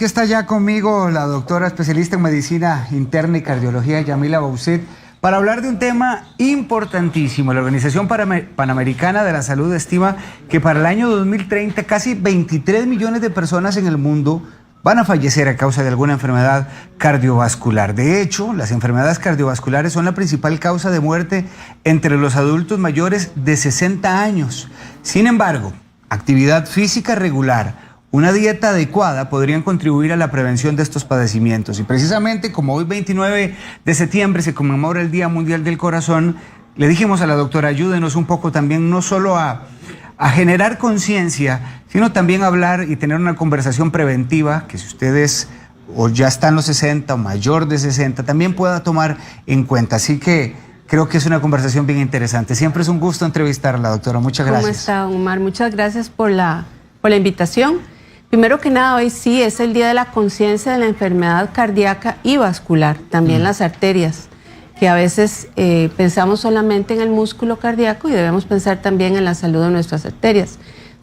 aquí está ya conmigo la doctora especialista en medicina interna y cardiología, Yamila Bauset, para hablar de un tema importantísimo. La Organización Panamericana de la Salud estima que para el año 2030 casi 23 millones de personas en el mundo van a fallecer a causa de alguna enfermedad cardiovascular. De hecho, las enfermedades cardiovasculares son la principal causa de muerte entre los adultos mayores de 60 años. Sin embargo, actividad física regular, una dieta adecuada podrían contribuir a la prevención de estos padecimientos. Y precisamente como hoy 29 de septiembre se conmemora el Día Mundial del Corazón, le dijimos a la doctora, ayúdenos un poco también no solo a generar conciencia, sino también hablar y tener una conversación preventiva que si ustedes o ya están los 60 o mayor de 60 también pueda tomar en cuenta. Así que creo que es una conversación bien interesante. Siempre es un gusto entrevistarla, doctora. Muchas gracias. ¿Cómo está, Omar? Muchas gracias por la invitación. Primero que nada, hoy sí es el Día de la Conciencia de la Enfermedad Cardíaca y Vascular, también las arterias, que a veces pensamos solamente en el músculo cardíaco y debemos pensar también en la salud de nuestras arterias.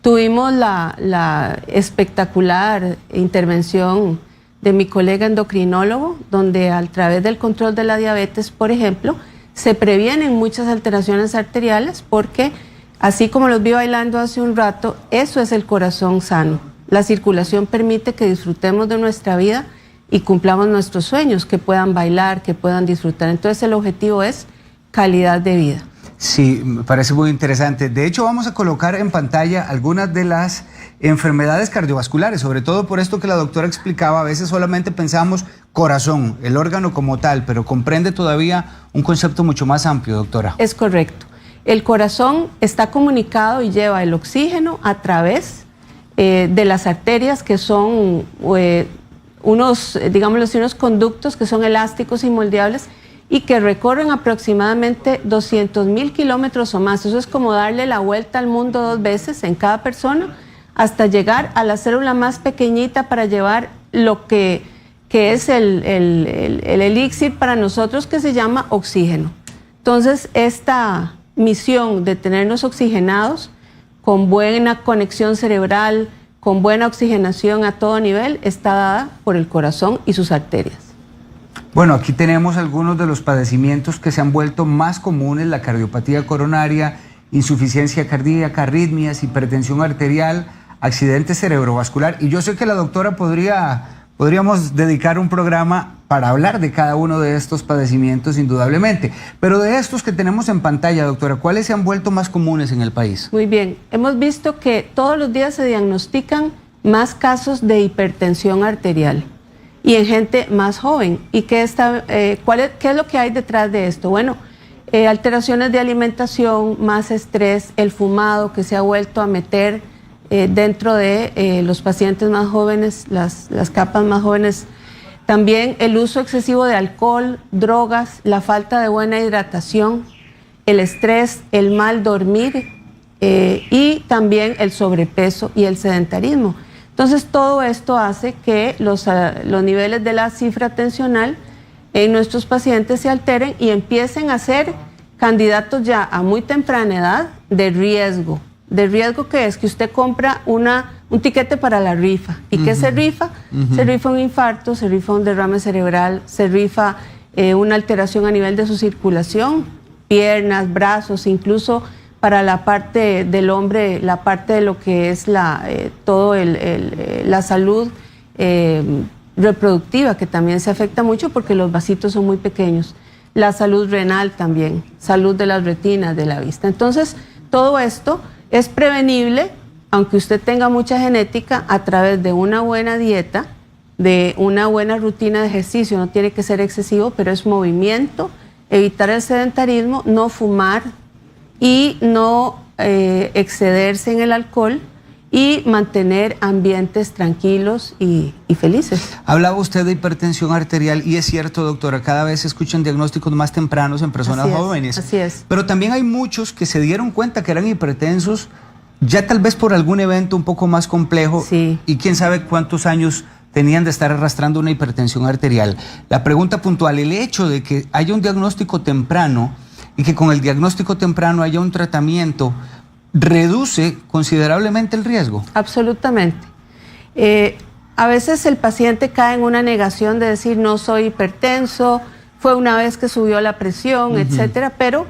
Tuvimos la espectacular intervención de mi colega endocrinólogo, donde a través del control de la diabetes, por ejemplo, se previenen muchas alteraciones arteriales porque, así como los vi bailando hace un rato, eso es el corazón sano. La circulación permite que disfrutemos de nuestra vida y cumplamos nuestros sueños, que puedan bailar, que puedan disfrutar. Entonces el objetivo es calidad de vida. Sí, me parece muy interesante. De hecho, vamos a colocar en pantalla algunas de las enfermedades cardiovasculares, sobre todo por esto que la doctora explicaba. A veces solamente pensamos corazón, el órgano como tal, pero comprende todavía un concepto mucho más amplio, doctora. Es correcto. El corazón está comunicado y lleva el oxígeno a través de las arterias, que son unos conductos que son elásticos y moldeables y que recorren aproximadamente 200.000 kilómetros o más. Eso es como darle la vuelta al mundo 2 veces en cada persona hasta llegar a la célula más pequeñita para llevar lo que es el elixir para nosotros, que se llama oxígeno. Entonces, esta misión de tenernos oxigenados con buena conexión cerebral, con buena oxigenación a todo nivel, está dada por el corazón y sus arterias. Bueno, aquí tenemos algunos de los padecimientos que se han vuelto más comunes: la cardiopatía coronaria, insuficiencia cardíaca, arritmias, hipertensión arterial, accidente cerebrovascular. Y yo sé que la doctora podríamos dedicar un programa para hablar de cada uno de estos padecimientos, indudablemente. Pero de estos que tenemos en pantalla, doctora, ¿cuáles se han vuelto más comunes en el país? Muy bien, hemos visto que todos los días se diagnostican más casos de hipertensión arterial y en gente más joven. ¿Y qué es lo que hay detrás de esto? Bueno, alteraciones de alimentación, más estrés, el fumado que se ha vuelto a meter dentro de los pacientes más jóvenes, las capas más jóvenes. También el uso excesivo de alcohol, drogas, la falta de buena hidratación, el estrés, el mal dormir y también el sobrepeso y el sedentarismo. Entonces todo esto hace que los niveles de la cifra tensional en nuestros pacientes se alteren y empiecen a ser candidatos ya a muy temprana edad de riesgo. ¿De riesgo qué es? Que usted compra un tiquete para la rifa. ¿Y qué se rifa? Se rifa un infarto, se rifa un derrame cerebral, se rifa una alteración a nivel de su circulación, piernas, brazos, incluso para la parte del hombre, la parte de lo que es la salud reproductiva, que también se afecta mucho porque los vasitos son muy pequeños. La salud renal también, salud de las retinas, de la vista. Entonces, todo esto es prevenible, aunque usted tenga mucha genética, a través de una buena dieta, de una buena rutina de ejercicio. No tiene que ser excesivo, pero es movimiento, evitar el sedentarismo, no fumar y no excederse en el alcohol y mantener ambientes tranquilos y felices. Hablaba usted de hipertensión arterial y es cierto, doctora, cada vez se escuchan diagnósticos más tempranos en personas jóvenes. Así es. Pero también hay muchos que se dieron cuenta que eran hipertensos ya tal vez por algún evento un poco más complejo. Sí. Y quién sabe cuántos años tenían de estar arrastrando una hipertensión arterial. La pregunta puntual, el hecho de que haya un diagnóstico temprano y que con el diagnóstico temprano haya un tratamiento, ¿reduce considerablemente el riesgo? Absolutamente. A veces el paciente cae en una negación de decir no soy hipertenso, fue una vez que subió la presión, etcétera, pero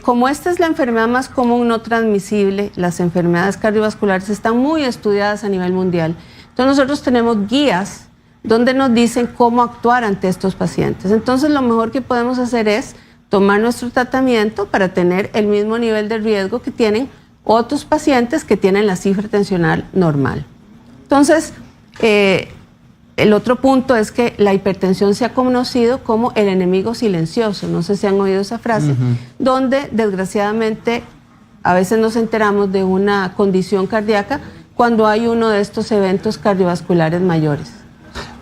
como esta es la enfermedad más común no transmisible, las enfermedades cardiovasculares están muy estudiadas a nivel mundial. Entonces nosotros tenemos guías donde nos dicen cómo actuar ante estos pacientes. Entonces lo mejor que podemos hacer es tomar nuestro tratamiento para tener el mismo nivel de riesgo que tienen otros pacientes que tienen la cifra tensional normal. Entonces, el otro punto es que la hipertensión se ha conocido como el enemigo silencioso. No sé si han oído esa frase, donde desgraciadamente a veces nos enteramos de una condición cardíaca cuando hay uno de estos eventos cardiovasculares mayores.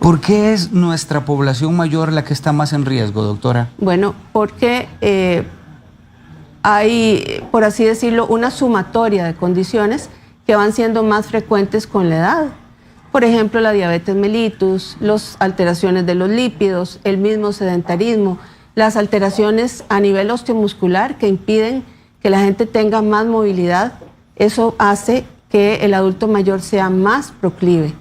¿Por qué es nuestra población mayor la que está más en riesgo, doctora? Bueno, porque hay, por así decirlo, una sumatoria de condiciones que van siendo más frecuentes con la edad. Por ejemplo, la diabetes mellitus, las alteraciones de los lípidos, el mismo sedentarismo, las alteraciones a nivel osteomuscular que impiden que la gente tenga más movilidad. Eso hace que el adulto mayor sea más proclive.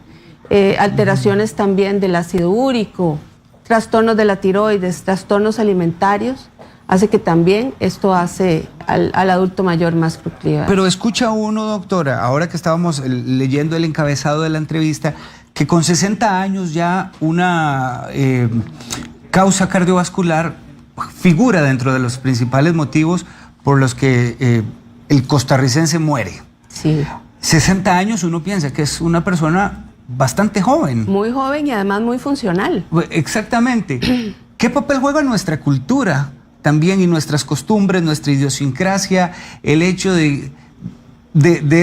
Alteraciones también del ácido úrico, trastornos de la tiroides, trastornos alimentarios, hace que también esto hace al adulto mayor más proclive. Pero escucha uno, doctora, ahora que estábamos leyendo el encabezado de la entrevista, que con 60 años ya una causa cardiovascular figura dentro de los principales motivos por los que el costarricense muere. Sí. 60 años uno piensa que es una persona bastante joven. Muy joven y además muy funcional. Exactamente. ¿Qué papel juega nuestra cultura también y nuestras costumbres, nuestra idiosincrasia, el hecho de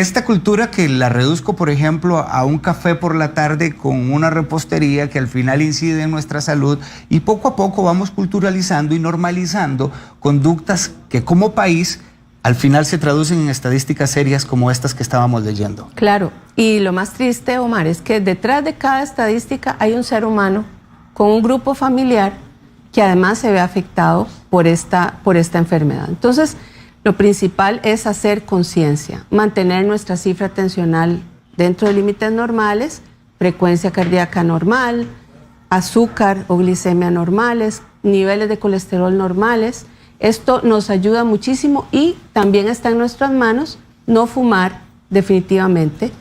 esta cultura que la reduzco, por ejemplo, a un café por la tarde con una repostería que al final incide en nuestra salud, y poco a poco vamos culturalizando y normalizando conductas que como país al final se traducen en estadísticas serias como estas que estábamos leyendo? Claro, y lo más triste, Omar, es que detrás de cada estadística hay un ser humano con un grupo familiar que además se ve afectado por esta enfermedad. Entonces, lo principal es hacer conciencia, mantener nuestra cifra tensional dentro de límites normales, frecuencia cardíaca normal, azúcar o glicemia normales, niveles de colesterol normales. Esto nos ayuda muchísimo y también está en nuestras manos no fumar definitivamente,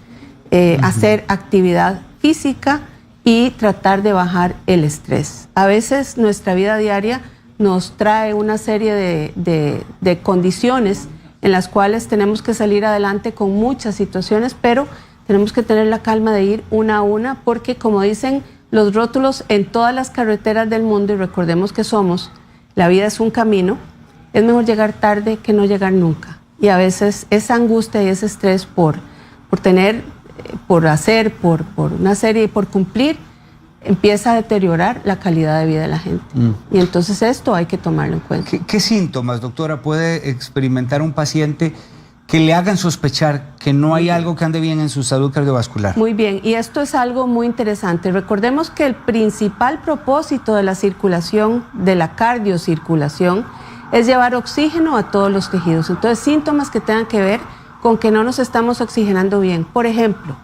hacer actividad física y tratar de bajar el estrés. A veces nuestra vida diaria nos trae una serie de condiciones en las cuales tenemos que salir adelante con muchas situaciones, pero tenemos que tener la calma de ir una a una porque, como dicen los rótulos en todas las carreteras del mundo, y recordemos que la vida es un camino, es mejor llegar tarde que no llegar nunca. Y a veces esa angustia y ese estrés por hacer, por una serie, por cumplir, empieza a deteriorar la calidad de vida de la gente. Y entonces esto hay que tomarlo en cuenta. ¿Qué síntomas, doctora, puede experimentar un paciente que le hagan sospechar que no hay algo que ande bien en su salud cardiovascular? Muy bien, y esto es algo muy interesante. Recordemos que el principal propósito de la circulación, de la cardiocirculación, es llevar oxígeno a todos los tejidos. Entonces, síntomas que tengan que ver con que no nos estamos oxigenando bien. Por ejemplo,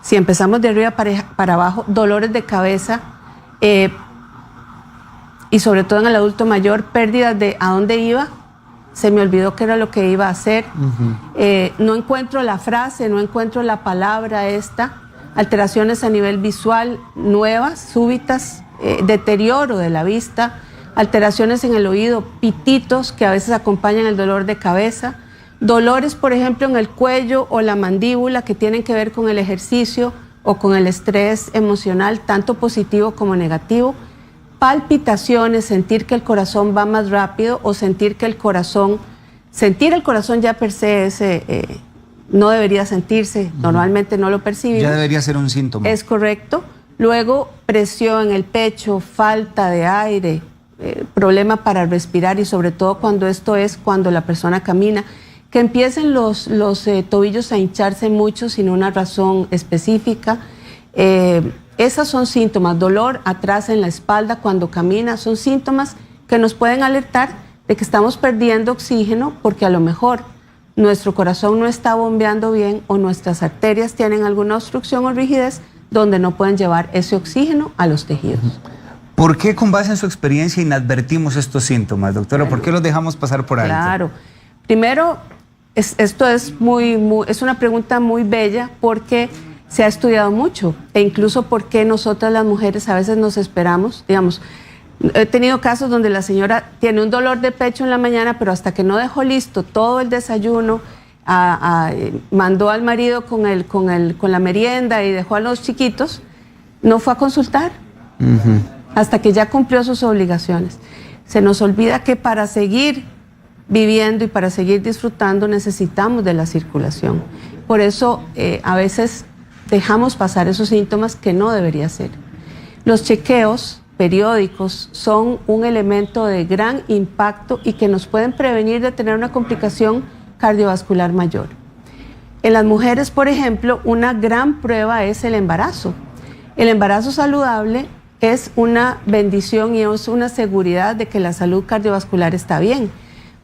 si empezamos de arriba para abajo, dolores de cabeza y sobre todo en el adulto mayor, pérdidas de a dónde iba, se me olvidó qué era lo que iba a hacer, no encuentro la frase, no encuentro la palabra alteraciones a nivel visual nuevas, súbitas, deterioro de la vista, alteraciones en el oído, pititos que a veces acompañan el dolor de cabeza, dolores, por ejemplo, en el cuello o la mandíbula que tienen que ver con el ejercicio o con el estrés emocional, tanto positivo como negativo, palpitaciones, sentir que el corazón va más rápido o sentir el corazón ya per se no debería sentirse, normalmente no lo percibimos. Ya debería ser un síntoma. Es correcto. Luego, presión en el pecho, falta de aire, problema para respirar y sobre todo cuando la persona camina, que empiecen los tobillos a hincharse mucho sin una razón específica. Esos son síntomas. Dolor atrás en la espalda cuando camina, son síntomas que nos pueden alertar de que estamos perdiendo oxígeno porque a lo mejor nuestro corazón no está bombeando bien o nuestras arterias tienen alguna obstrucción o rigidez donde no pueden llevar ese oxígeno a los tejidos. ¿Por qué con base en su experiencia inadvertimos estos síntomas, doctora? ¿Por qué los dejamos pasar por alto? Claro. Primero, esto es es una pregunta muy bella porque se ha estudiado mucho e incluso porque nosotras las mujeres a veces nos esperamos, digamos, he tenido casos donde la señora tiene un dolor de pecho en la mañana, pero hasta que no dejó listo todo el desayuno, mandó al marido con la merienda y dejó a los chiquitos, no fue a consultar hasta que ya cumplió sus obligaciones. Se nos olvida que para seguir viviendo y para seguir disfrutando necesitamos de la circulación. Por eso a veces dejamos pasar esos síntomas que no debería ser. Los chequeos periódicos son un elemento de gran impacto y que nos pueden prevenir de tener una complicación cardiovascular mayor. En las mujeres, por ejemplo, una gran prueba es el embarazo. El embarazo saludable es una bendición y es una seguridad de que la salud cardiovascular está bien.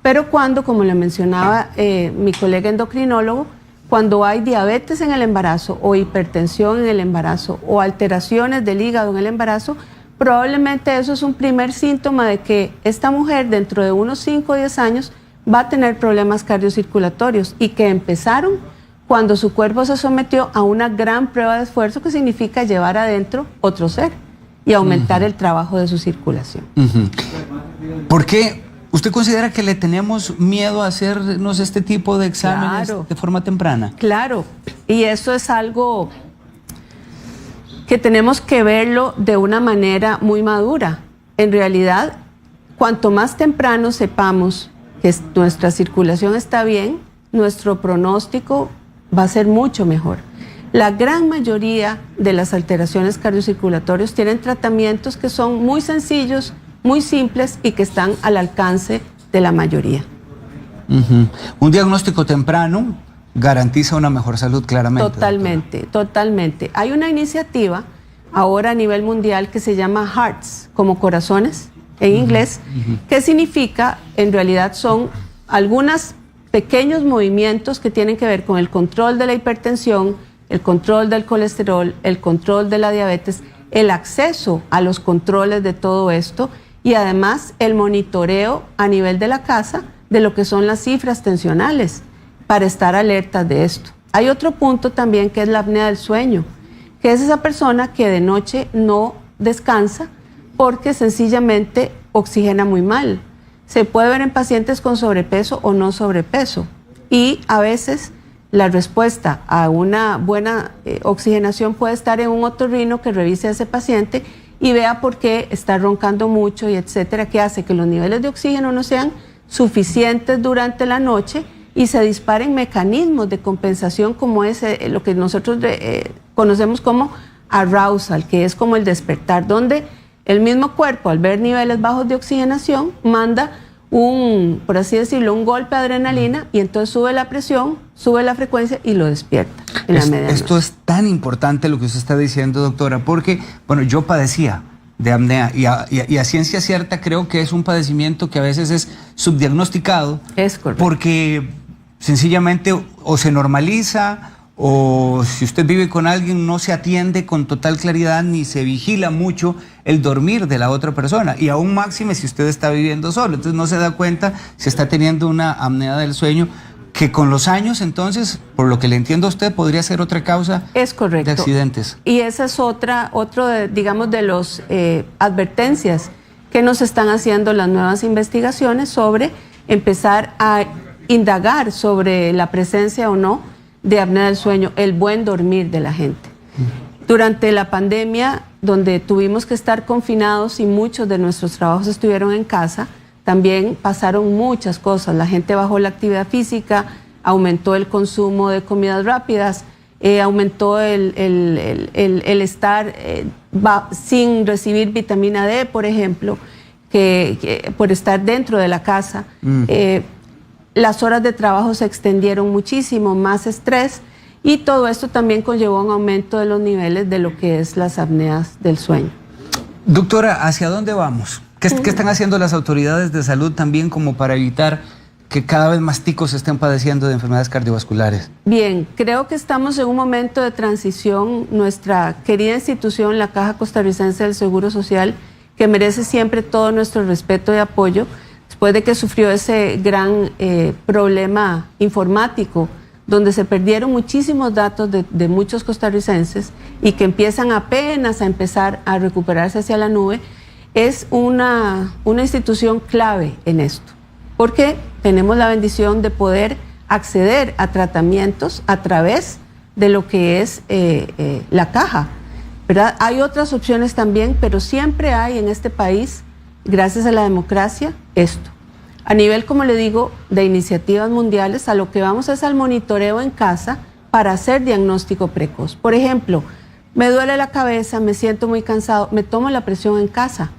Pero cuando, como le mencionaba mi colega endocrinólogo, cuando hay diabetes en el embarazo o hipertensión en el embarazo o alteraciones del hígado en el embarazo, probablemente eso es un primer síntoma de que esta mujer dentro de unos 5 o 10 años va a tener problemas cardiocirculatorios y que empezaron cuando su cuerpo se sometió a una gran prueba de esfuerzo que significa llevar adentro otro ser y aumentar el trabajo de su circulación. ¿Por qué usted considera que le tenemos miedo a hacernos este tipo de exámenes de forma temprana? Claro, y eso es algo que tenemos que verlo de una manera muy madura. En realidad, cuanto más temprano sepamos que nuestra circulación está bien, nuestro pronóstico va a ser mucho mejor. La gran mayoría de las alteraciones cardiocirculatorias tienen tratamientos que son muy sencillos, muy simples y que están al alcance de la mayoría. Un diagnóstico temprano garantiza una mejor salud, claramente. Totalmente, totalmente. Hay una iniciativa ahora a nivel mundial que se llama Hearts, como corazones en inglés, que significa, en realidad son algunos pequeños movimientos que tienen que ver con el control de la hipertensión, el control del colesterol, el control de la diabetes, el acceso a los controles de todo esto y además el monitoreo a nivel de la casa de lo que son las cifras tensionales para estar alertas de esto. Hay otro punto también que es la apnea del sueño, que es esa persona que de noche no descansa porque sencillamente oxigena muy mal. Se puede ver en pacientes con sobrepeso o no sobrepeso y a veces la respuesta a una buena oxigenación puede estar en un otorrino que revise a ese paciente y vea por qué está roncando mucho y etcétera, que hace que los niveles de oxígeno no sean suficientes durante la noche y se disparen mecanismos de compensación como ese, lo que nosotros conocemos como arousal, que es como el despertar, donde el mismo cuerpo al ver niveles bajos de oxigenación manda por así decirlo, un golpe de adrenalina y entonces sube la presión, sube la frecuencia y lo despierta en la medianoche. Esto es tan importante lo que usted está diciendo, doctora, porque, bueno, yo padecía de apnea y a ciencia cierta creo que es un padecimiento que a veces es subdiagnosticado. Es correcto. Porque sencillamente o se normaliza o si usted vive con alguien no se atiende con total claridad ni se vigila mucho el dormir de la otra persona y aún máxime si usted está viviendo solo, entonces no se da cuenta si está teniendo una apnea del sueño que con los años entonces, por lo que le entiendo a usted, podría ser otra causa de accidentes. Y esa es otro digamos de los advertencias que nos están haciendo las nuevas investigaciones sobre empezar a indagar sobre la presencia o no de apnea del sueño, el buen dormir de la gente. Durante la pandemia, donde tuvimos que estar confinados y muchos de nuestros trabajos estuvieron en casa, también pasaron muchas cosas. La gente bajó la actividad física, aumentó el consumo de comidas rápidas, aumentó el estar sin recibir vitamina D, por ejemplo, que por estar dentro de la casa. Las horas de trabajo se extendieron muchísimo, más estrés, y todo esto también conllevó un aumento de los niveles de lo que es las apneas del sueño. Doctora, ¿hacia dónde vamos? ¿Qué están haciendo las autoridades de salud también como para evitar que cada vez más ticos estén padeciendo de enfermedades cardiovasculares? Bien, creo que estamos en un momento de transición. Nuestra querida institución, la Caja Costarricense del Seguro Social, que merece siempre todo nuestro respeto y apoyo, después de que sufrió ese gran problema informático, donde se perdieron muchísimos datos de muchos costarricenses y que empiezan apenas a empezar a recuperarse hacia la nube, es una institución clave en esto, porque tenemos la bendición de poder acceder a tratamientos a través de lo que es la caja, ¿verdad? Hay otras opciones también, pero siempre hay en este país, gracias a la democracia, esto. A nivel, como le digo, de iniciativas mundiales, a lo que vamos es al monitoreo en casa para hacer diagnóstico precoz. Por ejemplo, me duele la cabeza, me siento muy cansado, me tomo la presión en casa.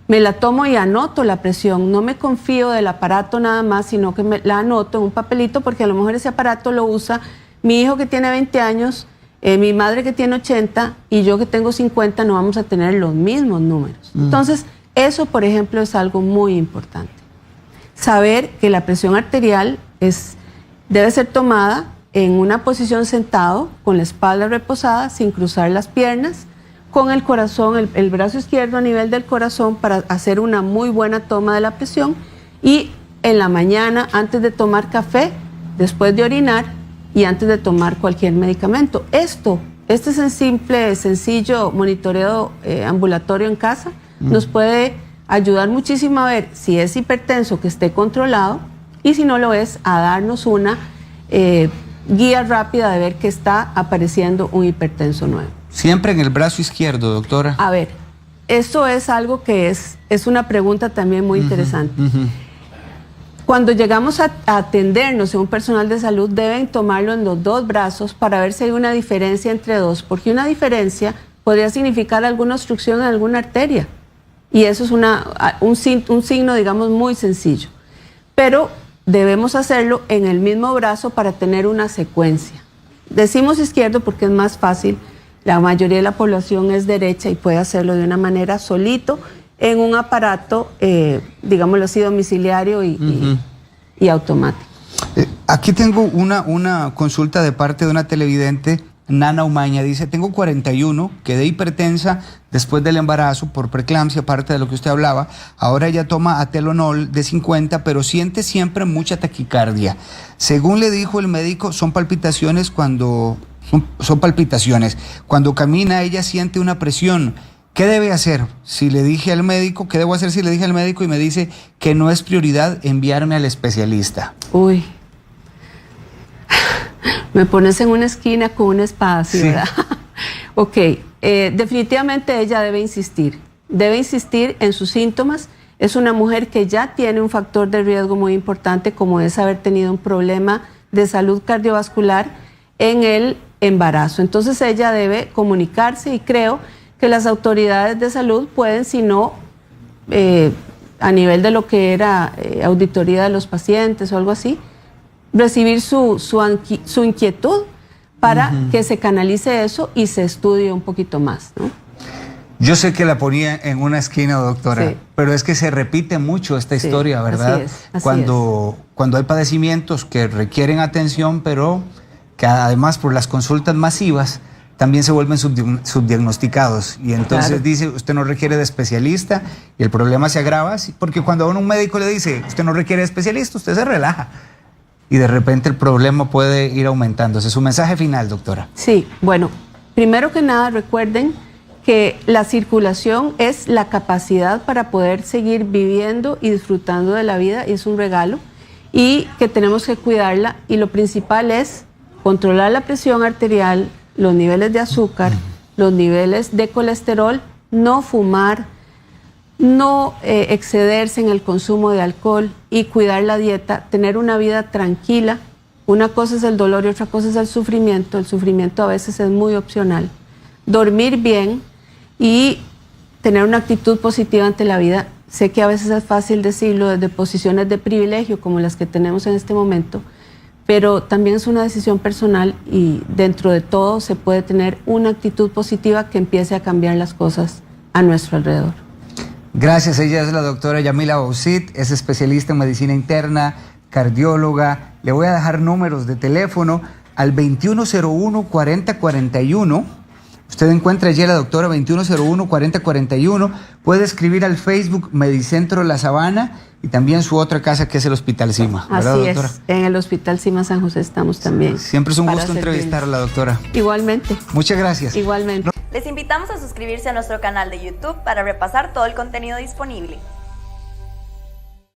Me la tomo y anoto la presión. No me confío del aparato nada más, sino que me la anoto en un papelito, porque a lo mejor ese aparato lo usa mi hijo que tiene 20 años, mi madre que tiene 80 y yo que tengo 50, no vamos a tener los mismos números. Entonces, eso, por ejemplo, es algo muy importante. Saber que la presión arterial debe ser tomada en una posición sentado, con la espalda reposada, sin cruzar las piernas, con el corazón, el brazo izquierdo a nivel del corazón para hacer una muy buena toma de la presión, y en la mañana, antes de tomar café, después de orinar y antes de tomar cualquier medicamento. Este es el sencillo monitoreo ambulatorio en casa, nos puede ayudar muchísimo a ver si es hipertenso, que esté controlado, y si no lo es, a darnos una guía rápida de ver que está apareciendo un hipertenso nuevo. Siempre en el brazo izquierdo, doctora. A ver, eso es algo que es una pregunta también muy interesante. Cuando llegamos a atendernos en un personal de salud, deben tomarlo en los dos brazos para ver si hay una diferencia entre dos, porque una diferencia podría significar alguna obstrucción en alguna arteria. Y eso es un signo, digamos, muy sencillo. Pero debemos hacerlo en el mismo brazo para tener una secuencia. Decimos izquierdo porque es más fácil. La mayoría de la población es derecha y puede hacerlo de una manera solito en un aparato, digámoslo así, domiciliario y automático. Aquí tengo una consulta de parte de una televidente, Nana Umaña. Dice: tengo 41, quedé hipertensa después del embarazo por preeclampsia, parte de lo que usted hablaba. Ahora ella toma Atelonol de 50, pero siente siempre mucha taquicardia. Según le dijo el médico, son palpitaciones cuando camina ella siente una presión. ¿Qué debe hacer? ¿Qué debo hacer si le dije al médico y me dice que no es prioridad enviarme al especialista? Uy, me pones en una esquina con una espada, ¿sí, verdad? Ok, definitivamente ella debe insistir en sus síntomas. Es una mujer que ya tiene un factor de riesgo muy importante, como es haber tenido un problema de salud cardiovascular en el embarazo. Entonces ella debe comunicarse, y creo que las autoridades de salud pueden, si no, a nivel de lo que era auditoría de los pacientes o algo así, recibir su inquietud para que se canalice eso y se estudie un poquito más, ¿no? Yo sé que la ponía en una esquina, doctora, sí, pero es que se repite mucho esta historia, ¿verdad? Así cuando hay padecimientos que requieren atención, pero que además por las consultas masivas también se vuelven subdiagnosticados. Y entonces claro, dice, usted no requiere de especialista, y el problema se agrava, porque cuando a un médico le dice, usted no requiere de especialista, usted se relaja. Y de repente el problema puede ir aumentándose. Su mensaje final, doctora. Sí, bueno, primero que nada recuerden que la circulación es la capacidad para poder seguir viviendo y disfrutando de la vida, y es un regalo, y que tenemos que cuidarla, y lo principal es controlar la presión arterial, los niveles de azúcar, los niveles de colesterol, no fumar, no excederse en el consumo de alcohol y cuidar la dieta, tener una vida tranquila. Una cosa es el dolor y otra cosa es el sufrimiento. El sufrimiento a veces es muy opcional. Dormir bien y tener una actitud positiva ante la vida. Sé que a veces es fácil decirlo desde posiciones de privilegio como las que tenemos en este momento, pero también es una decisión personal, y dentro de todo se puede tener una actitud positiva que empiece a cambiar las cosas a nuestro alrededor. Gracias. Ella es la doctora Yamila Baucit, es especialista en medicina interna, cardióloga. Le voy a dejar números de teléfono al 2101-4041. Usted encuentra allí a la doctora 2101-4041. Puede escribir al Facebook Medicentro La Sabana y también su otra casa que es el Hospital Cima. ¿Verdad, Así doctora? es, en el Hospital Cima San José estamos también. Siempre es un para gusto servirle. entrevistar a la doctora. Igualmente. Muchas gracias. Igualmente. Les invitamos a suscribirse a nuestro canal de YouTube para repasar todo el contenido disponible.